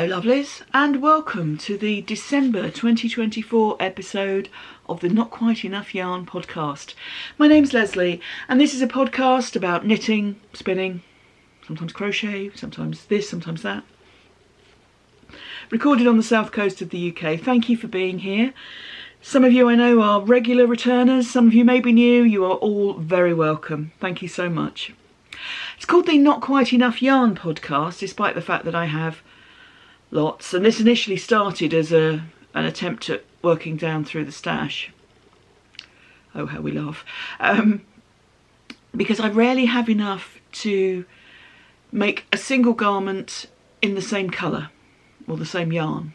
Hello lovelies, and welcome to the December 2024 episode of the Not Quite Enough Yarn podcast. My name's Lesley, and this is a podcast about knitting, spinning, sometimes crochet, sometimes this, sometimes that. Recorded on the south coast of the UK. Thank you for being here. Some of you I know are regular returners, some of you may be new. You are all very welcome. Thank you so much. It's called the Not Quite Enough Yarn podcast, despite the fact that I have lots, and this initially started as an attempt at working down through the stash. Oh, how we laugh. Because I rarely have enough to make a single garment in the same colour or the same yarn.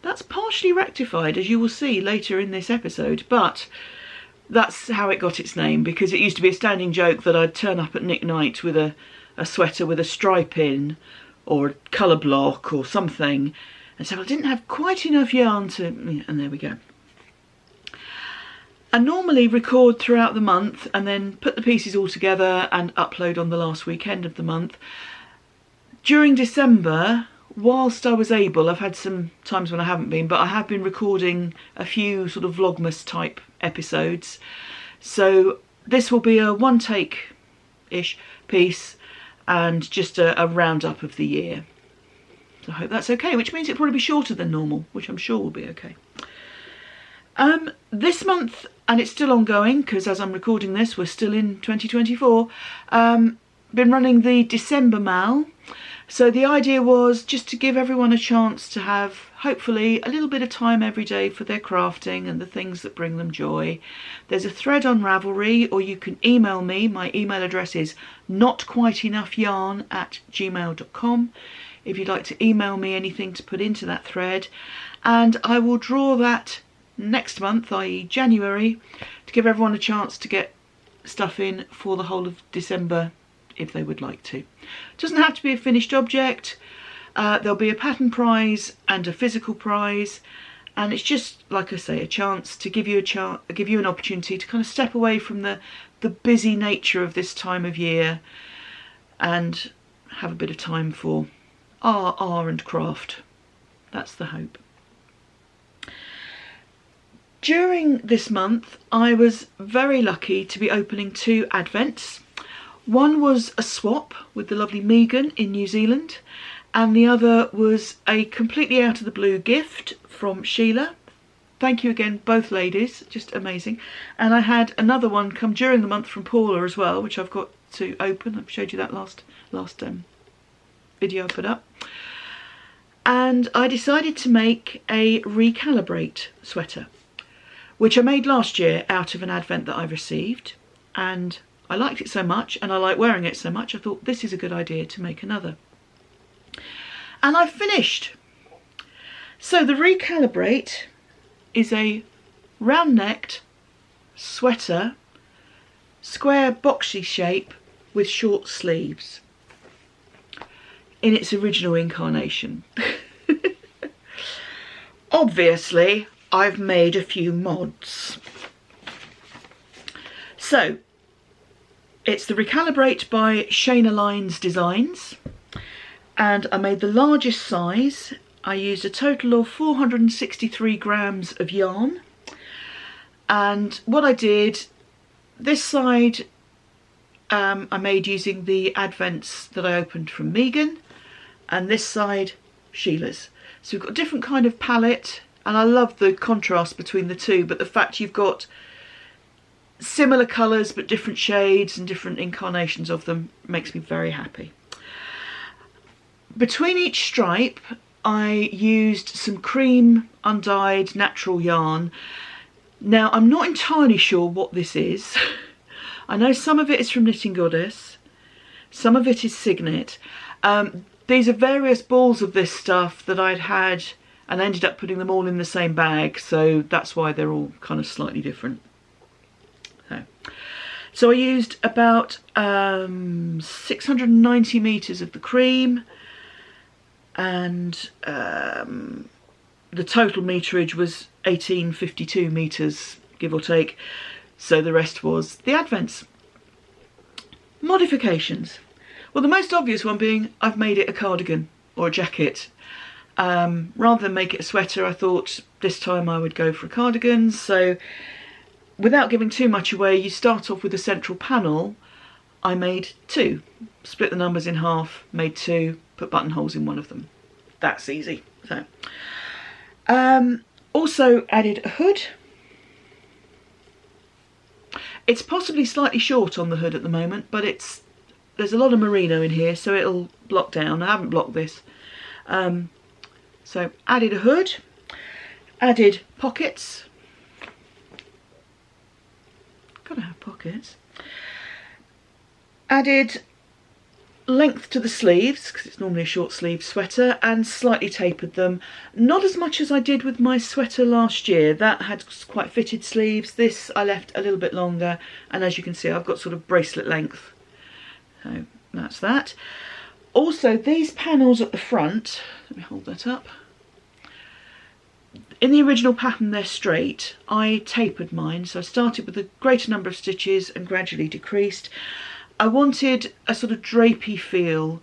That's partially rectified, as you will see later in this episode, but that's how it got its name, because it used to be a standing joke that I'd turn up at Nick Night with a sweater with a stripe in, or a colour block or something, and so I didn't have quite enough yarn to, and there we go. I normally record throughout the month and then put the pieces all together and upload on the last weekend of the month. During December, whilst I was able, I've had some times when I haven't been, but I have been recording a few sort of Vlogmas type episodes. So this will be a one take-ish piece and just a roundup of the year. So I hope that's okay, which means it'll probably be shorter than normal, which I'm sure will be okay. This month, and it's still ongoing, because as I'm recording this, we're still in 2024, been running the December Mal. So the idea was just to give everyone a chance to have, hopefully, a little bit of time every day for their crafting and the things that bring them joy. There's a thread on Ravelry, or you can email me. My email address is notquiteenoughyarn@gmail.com if you'd like to email me anything to put into that thread. And I will draw that next month, i.e. January, to give everyone a chance to get stuff in for the whole of December if they would like to. It doesn't have to be a finished object. There'll be a pattern prize and a physical prize, and it's just, like I say, a chance to give you an opportunity to kind of step away from the busy nature of this time of year and have a bit of time for art and craft. That's the hope. During this month, I was very lucky to be opening 2 advents. One was a swap with the lovely Megan in New Zealand, and the other was a completely out of the blue gift from Sheila. Thank you again, both ladies, just amazing. And I had another one come during the month from Paula as well, which I've got to open. I've showed you that last video I put up. And I decided to make a Recalibrate sweater, which I made last year out of an advent that I received, and I liked it so much and I like wearing it so much, I thought this is a good idea to make another. And I've finished. So the Recalibrate is a round-necked sweater, square boxy shape with short sleeves in its original incarnation. Obviously, I've made a few mods. So, it's the Recalibrate by Shanalines Designs, and I made the largest size. I used a total of 463 grams of yarn, and what I did, this side I made using the advents that I opened from Megan, and this side Sheila's. So we've got a different kind of palette, and I love the contrast between the two, but the fact you've got similar colours but different shades and different incarnations of them makes me very happy. Between each stripe I used some cream undyed natural yarn. Now I'm not entirely sure what this is. I know some of it is from Knitting Goddess, some of it is SpaKnits. These are various balls of this stuff that I'd had and I ended up putting them all in the same bag, so that's why they're all kind of slightly different. So I used about 690 metres of the cream, and the total meterage was 1852 metres, give or take, so the rest was the advents. Modifications. Well, the most obvious one being I've made it a cardigan or a jacket. Rather than make it a sweater, I thought this time I would go for a cardigan. So without giving too much away, you start off with a central panel. I made 2, split the numbers in half, made 2, put buttonholes in one of them. That's easy. So also added a hood. It's possibly slightly short on the hood at the moment, but there's a lot of merino in here, so it'll block down. I haven't blocked this. So added a hood, added pockets. Gotta have pockets. Added length to the sleeves, because it's normally a short sleeve sweater, and slightly tapered them. Not as much as I did with my sweater last year. That had quite fitted sleeves. This I left a little bit longer, and as you can see, I've got sort of bracelet length. So that's that. Also, these panels at the front, let me hold that up. In the original pattern they're straight. I tapered mine, so I started with a greater number of stitches and gradually decreased. I wanted a sort of drapey feel.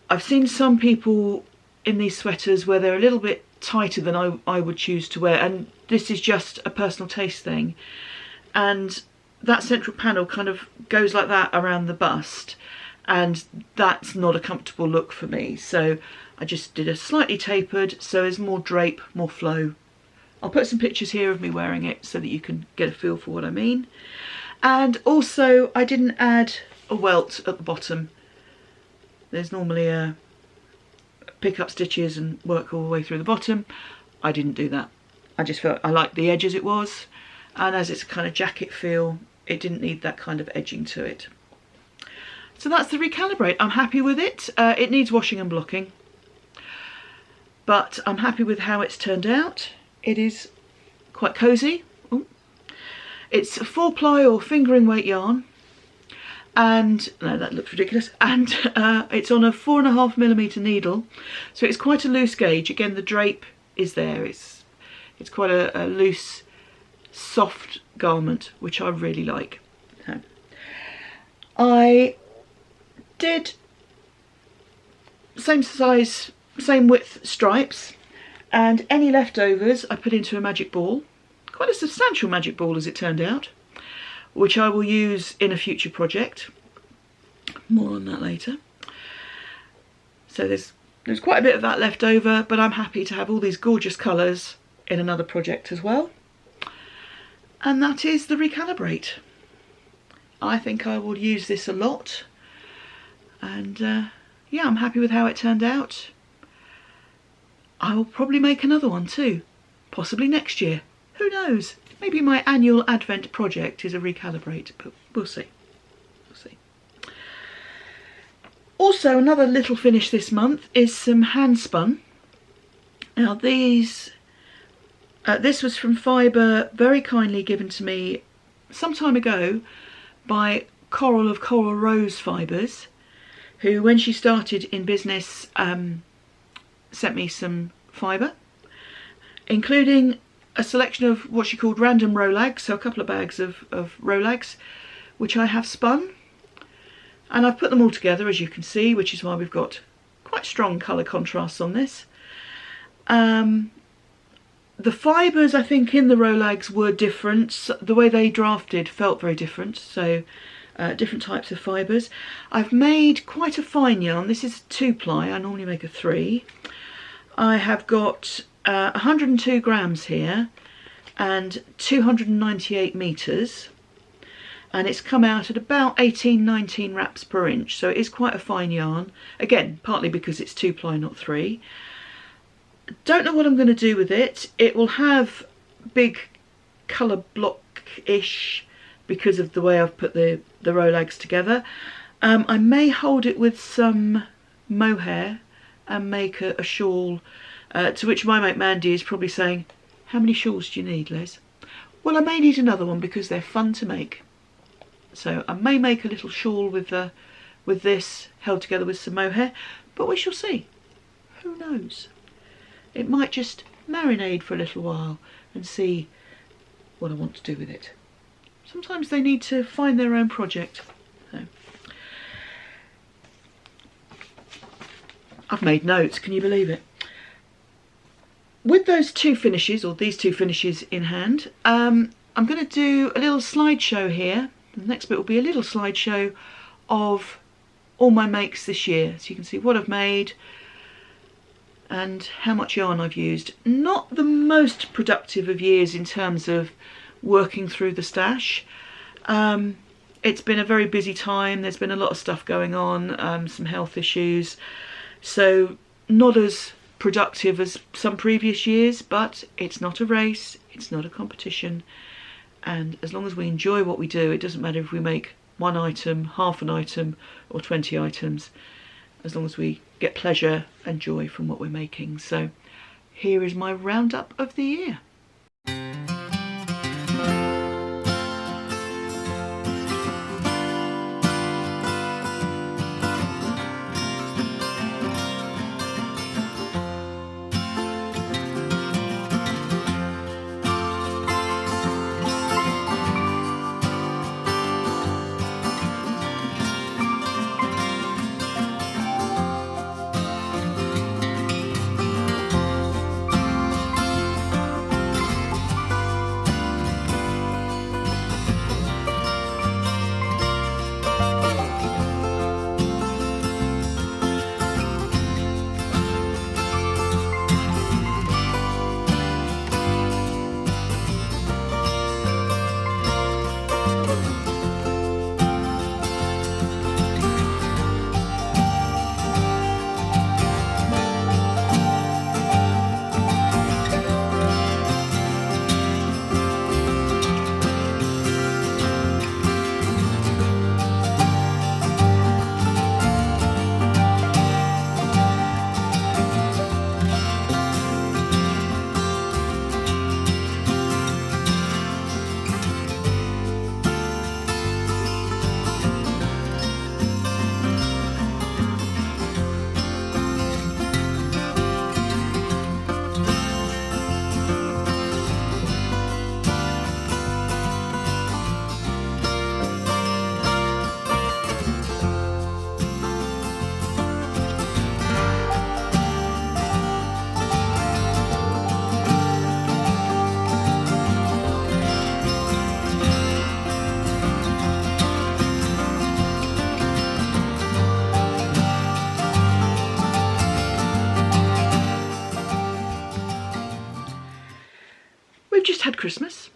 I've seen some people in these sweaters where they're a little bit tighter than I would choose to wear, and this is just a personal taste thing. And that central panel kind of goes like that around the bust, and that's not a comfortable look for me. So I just did a slightly tapered, so there's more drape, more flow. I'll put some pictures here of me wearing it so that you can get a feel for what I mean. And also I didn't add a welt at the bottom. There's normally a pick up stitches and work all the way through the bottom. I didn't do that. I just felt I liked the edge as it was, and as it's a kind of jacket feel, it didn't need that kind of edging to it. So that's the Recalibrate. I'm happy with it. It needs washing and blocking, but I'm happy with how it's turned out. It is quite cosy. Ooh. It's a 4-ply or fingering weight yarn, and no, that looks ridiculous, and it's on a 4.5mm needle, so it's quite a loose gauge. Again, the drape is there. It's quite a loose, soft garment, which I really like. So, I did same size, same width stripes, and any leftovers I put into a magic ball. Quite a substantial magic ball as it turned out, which I will use in a future project. More on that later. So there's quite a bit of that left over, but I'm happy to have all these gorgeous colours in another project as well. And that is the Recalibrate. I think I will use this a lot, and yeah, I'm happy with how it turned out. I will probably make another one too, possibly next year. Who knows? Maybe my annual Advent project is a Recalibrate, but we'll see. We'll see. Also, another little finish this month is some Handspun. Now these, this was from Fibre, very kindly given to me some time ago by Coral of Coral Rose Fibres, who, when she started in business, sent me some fibre, including a selection of what she called random rolags, so a couple of bags of rolags, which I have spun. And I've put them all together, as you can see, which is why we've got quite strong colour contrasts on this. The fibres, I think, in the rolags were different. The way they drafted felt very different, so different types of fibres. I've made quite a fine yarn. This is 2-ply, I normally make a 3. I have got 102 grams here and 298 meters, and it's come out at about 18-19 wraps per inch, so it is quite a fine yarn, again partly because it's 2-ply not 3. Don't know what I'm going to do with it. It will have big colour block-ish because of the way I've put the rolags together. I may hold it with some mohair and make a shawl, to which my mate Mandy is probably saying, how many shawls do you need, Les? Well, I may need another one because they're fun to make. So I may make a little shawl with this held together with some mohair, but we shall see. Who knows? It might just marinade for a little while and see what I want to do with it. Sometimes they need to find their own project. So. I've made notes, can you believe it? With those two finishes, or these two finishes in hand, I'm going to do a little slideshow here. The next bit will be a little slideshow of all my makes this year, so you can see what I've made and how much yarn I've used. Not the most productive of years in terms of working through the stash. It's been a very busy time. There's been a lot of stuff going on, some health issues, so not as productive as some previous years, but it's not a race, it's not a competition, and as long as we enjoy what we do, it doesn't matter if we make one item, half an item, or 20 items, as long as we get pleasure and joy from what we're making. So here is my roundup of the year. Just had Christmas,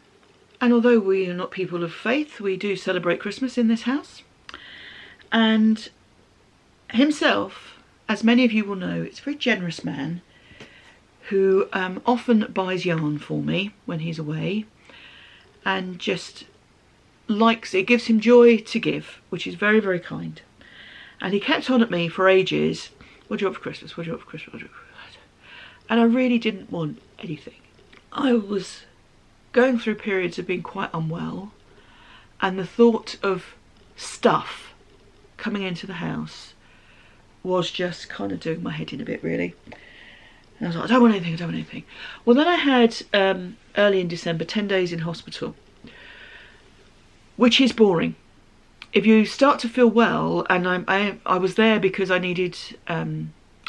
and although we are not people of faith, we do celebrate Christmas in this house. And himself, as many of you will know, it's a very generous man who often buys yarn for me when he's away, and just likes it, gives him joy to give, which is very, very kind. And he kept on at me for ages, what do you want for Christmas, what do you want for Christmas, what do you want for Christmas? And I really didn't want anything. I was going through periods of being quite unwell, and the thought of stuff coming into the house was just kind of doing my head in a bit, really. And I was like, I don't want anything, I don't want anything. Well, then I had early in December 10 days in hospital, which is boring. If you start to feel well, and I was there because I needed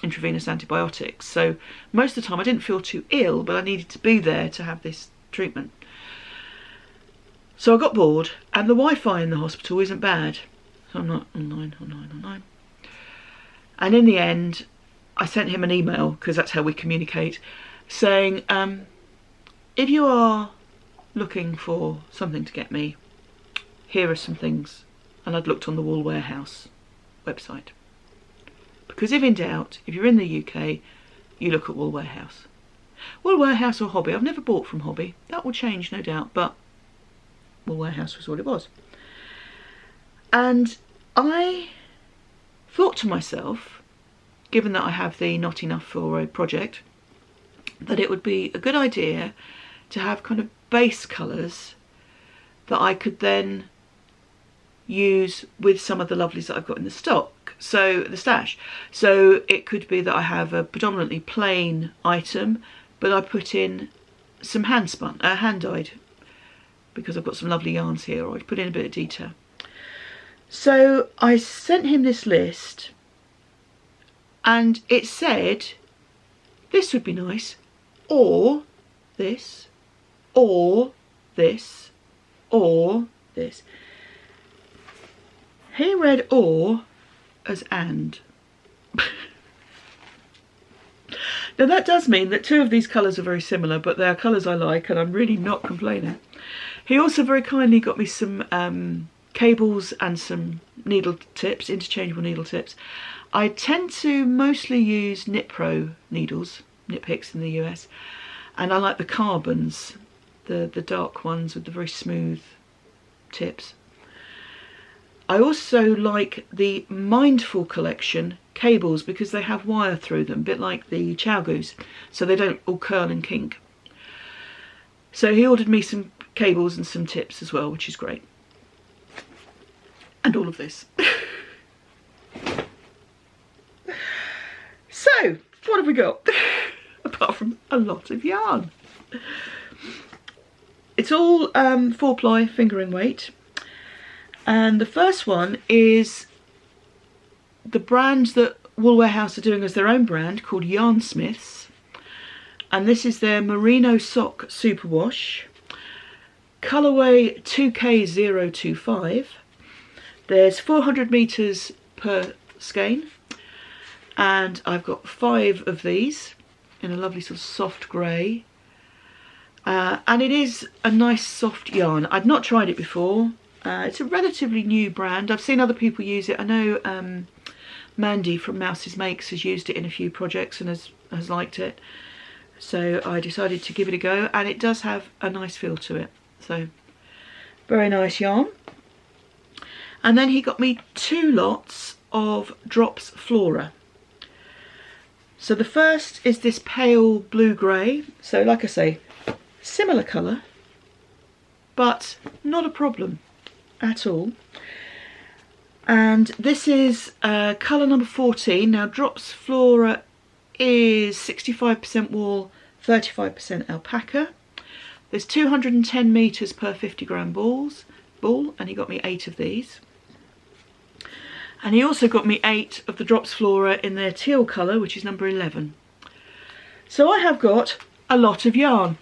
intravenous antibiotics, so most of the time I didn't feel too ill, but I needed to be there to have this treatment. So I got bored, and the Wi-Fi in the hospital isn't bad, so I'm not online. And in the end I sent him an email, because that's how we communicate, saying if you are looking for something to get me, here are some things. And I'd looked on the Wool Warehouse website, because if in doubt, if you're in the UK, you look at Wool Warehouse. Wool Warehouse or Hobby. I've never bought from Hobby. That will change, no doubt, but Wool Warehouse was what it was. And I thought to myself, given that I have the Not Enough for a project, that it would be a good idea to have kind of base colours that I could then use with some of the lovelies that I've got in the stock, so the stash. So it could be that I have a predominantly plain item, but I put in some handspun, hand-dyed, because I've got some lovely yarns here, or I'd put in a bit of detail. So I sent him this list and it said this would be nice, or this, or this, or this. He read or as and. Now that does mean that two of these colours are very similar, but they are colours I like and I'm really not complaining. He also very kindly got me some cables and some needle tips, interchangeable needle tips. I tend to mostly use Knit Pro needles, Knit Picks in the US, and I like the carbons, the dark ones with the very smooth tips. I also like the Mindful collection cables because they have wire through them, a bit like the Chow Goose, so they don't all curl and kink. So he ordered me some cables and some tips as well, which is great. And all of this. So, what have we got? Apart from a lot of yarn. It's all 4-ply fingering weight. And the first one is the brand that Wool Warehouse are doing as their own brand, called Yarn Smiths. And this is their Merino Sock Superwash. Colourway 2K025. There's 400 metres per skein. And I've got 5 of these in a lovely sort of soft grey. And it is a nice soft yarn. I'd not tried it before. It's a relatively new brand. I've seen other people use it. I know Mandy from Mouse's Makes has used it in a few projects and has liked it. So I decided to give it a go, and it does have a nice feel to it. So very nice yarn. And then he got me 2 lots of Drops Flora. So the first is this pale blue-grey. So like I say, similar colour, but not a problem at all. And this is colour number 14. Now Drops Flora is 65% wool, 35% alpaca. There's 210 metres per 50 gram ball, and he got me 8 of these. And he also got me 8 of the Drops Flora in their teal colour, which is number 11. So I have got a lot of yarn.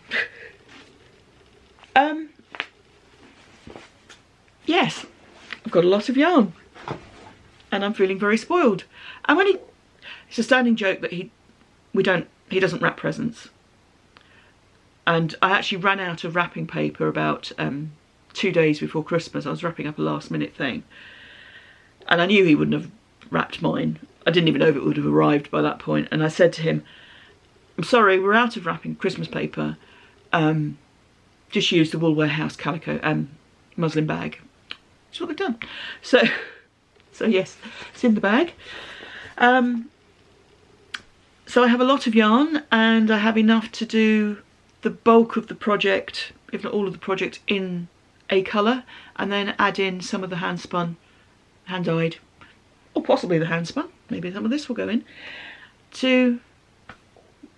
Yes, I've got a lot of yarn. And I'm feeling very spoiled. And when it's a standing joke that he doesn't wrap presents. And I actually ran out of wrapping paper about 2 days before Christmas. I was wrapping up a last minute thing. And I knew he wouldn't have wrapped mine. I didn't even know if it would have arrived by that point. And I said to him, I'm sorry, we're out of wrapping Christmas paper. Just use the Wool Warehouse calico muslin bag. That's what they've done. So yes, it's in the bag. So I have a lot of yarn, and I have enough to do the bulk of the project, if not all of the project, in a colour, and then add in some of the handspun, hand-dyed, or possibly the handspun, maybe some of this will go in, to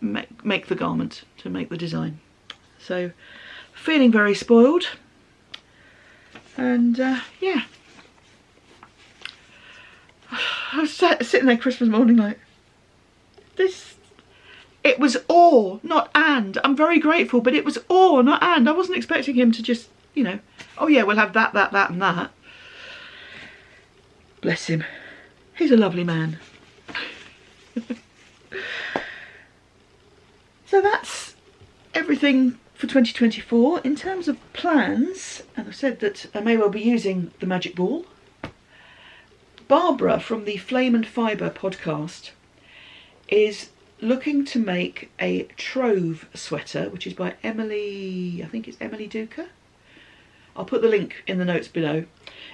make the garment, to make the design. So feeling very spoiled, and yeah. I was sitting there Christmas morning like, this, it was or, not and. I'm very grateful, but it was or, not and. I wasn't expecting him to just, you know, oh yeah, we'll have that, that, that and that. Bless him. He's a lovely man. So that's everything for 2024. In terms of plans, and I've said that I may well be using the magic ball. Barbara from the Flame and Fibre podcast is looking to make a Trove sweater, which is by Emily, I think it's Emily Duca. I'll put the link in the notes below.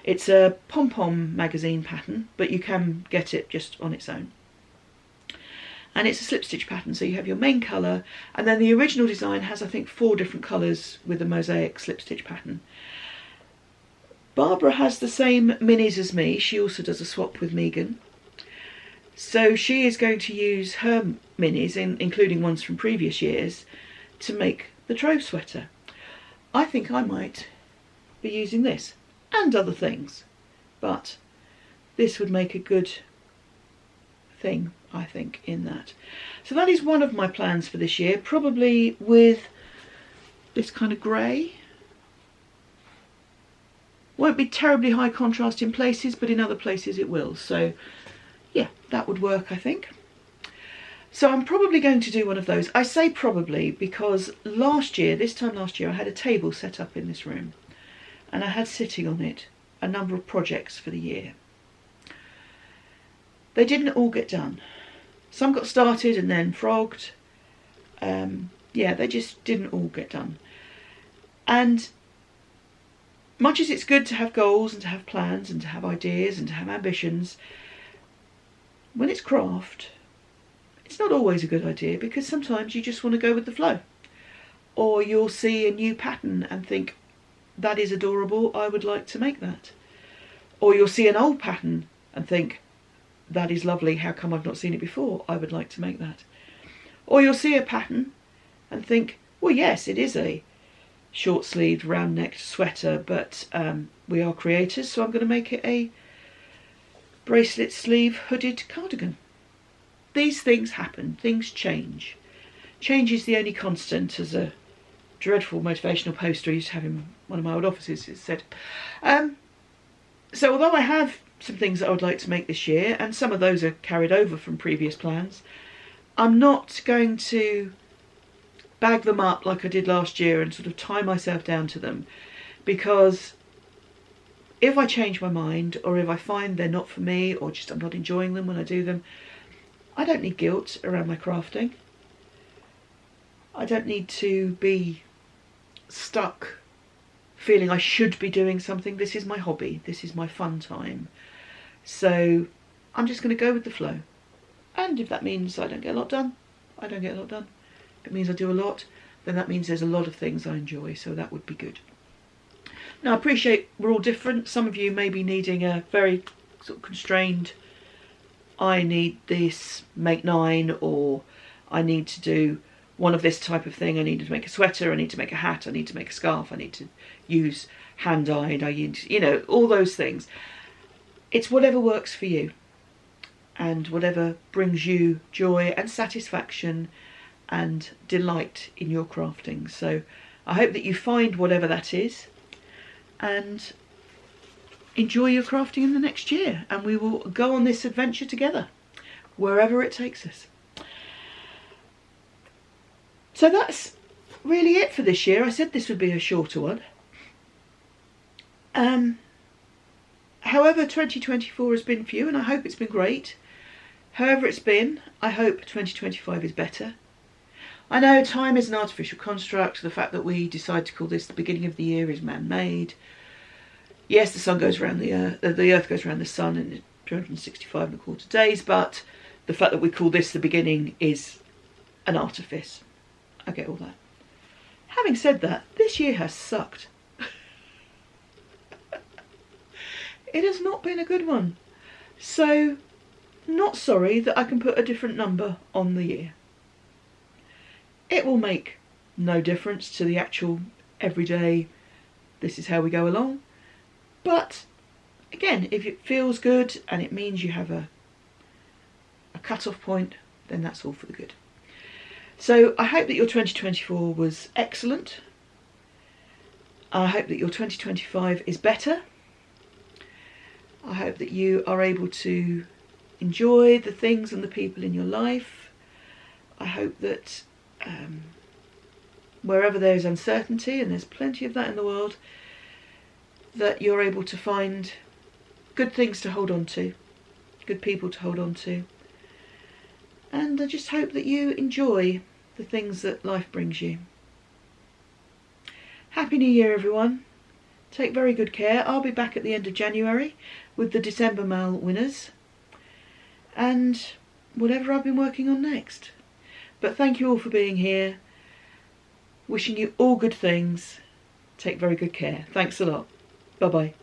It's a pom-pom magazine pattern, but you can get it just on its own. And it's a slip stitch pattern, so you have your main colour, and then the original design has, I think, 4 different colours with a mosaic slip stitch pattern. Barbara has the same minis as me. She also does a swap with Megan. So she is going to use her minis, including ones from previous years, to make the Trove sweater. I think I might be using this and other things, but this would make a good thing, I think, in that. So that is one of my plans for this year, probably with this kind of grey. Won't be terribly high contrast in places, but in other places it will. So yeah, that would work, I think. So I'm probably going to do one of those. I say probably because this time last year, I had a table set up in this room and I had sitting on it a number of projects for the year. They didn't all get done. Some got started and then frogged. Yeah, they just didn't all get done. And much as it's good to have goals and to have plans and to have ideas and to have ambitions, when it's craft, it's not always a good idea, because sometimes you just want to go with the flow. Or you'll see a new pattern and think, that is adorable, I would like to make that. Or you'll see an old pattern and think, that is lovely, how come I've not seen it before? I would like to make that. Or you'll see a pattern and think, well, yes, it is a short-sleeved, round-necked sweater, but we are creators, so I'm going to make it a bracelet sleeve hooded cardigan. These things happen, things change. Change is the only constant, as a dreadful motivational poster I used to have in one of my old offices, it said. So although I have some things that I would like to make this year, and some of those are carried over from previous plans, I'm not going to bag them up like I did last year and sort of tie myself down to them, because if I change my mind, or if I find they're not for me, or just I'm not enjoying them when I do them, I don't need guilt around my crafting. I don't need to be stuck feeling I should be doing something. This is my hobby, this is my fun time. So I'm just going to go with the flow. And if that means I don't get a lot done, I don't get a lot done. If it means I do a lot, then that means there's a lot of things I enjoy, so that would be good. Now I appreciate we're all different. Some of you may be needing a very sort of constrained, I need this, make 9, or I need to do one of this type of thing. I need to make a sweater, I need to make a hat, I need to make a scarf, I need to use hand-dyed, I need to, you know, all those things. It's whatever works for you and whatever brings you joy and satisfaction and delight in your crafting. So I hope that you find whatever that is and enjoy your crafting in the next year, and we will go on this adventure together wherever it takes us. So that's really it for this year. I said this would be a shorter one. However 2024 has been for you, and I hope it's been great. However it's been, I hope 2025 is better. I know time is an artificial construct. The fact that we decide to call this the beginning of the year is man-made. Yes, the sun goes around the earth goes around the sun in 365.25 days, but the fact that we call this the beginning is an artifice. I get all that. Having said that, this year has sucked. It has not been a good one. So, not sorry that I can put a different number on the year. It will make no difference to the actual everyday, this is how we go along. But, again, if it feels good and it means you have a cut-off point, then that's all for the good. So I hope that your 2024 was excellent. I hope that your 2025 is better. I hope that you are able to enjoy the things and the people in your life. I hope that wherever there is uncertainty, and there's plenty of that in the world, that you're able to find good things to hold on to, good people to hold on to. And I just hope that you enjoy the things that life brings you. Happy New Year, everyone. Take very good care. I'll be back at the end of January with the December Mal winners and whatever I've been working on next. But thank you all for being here. Wishing you all good things. Take very good care. Thanks a lot. Bye-bye.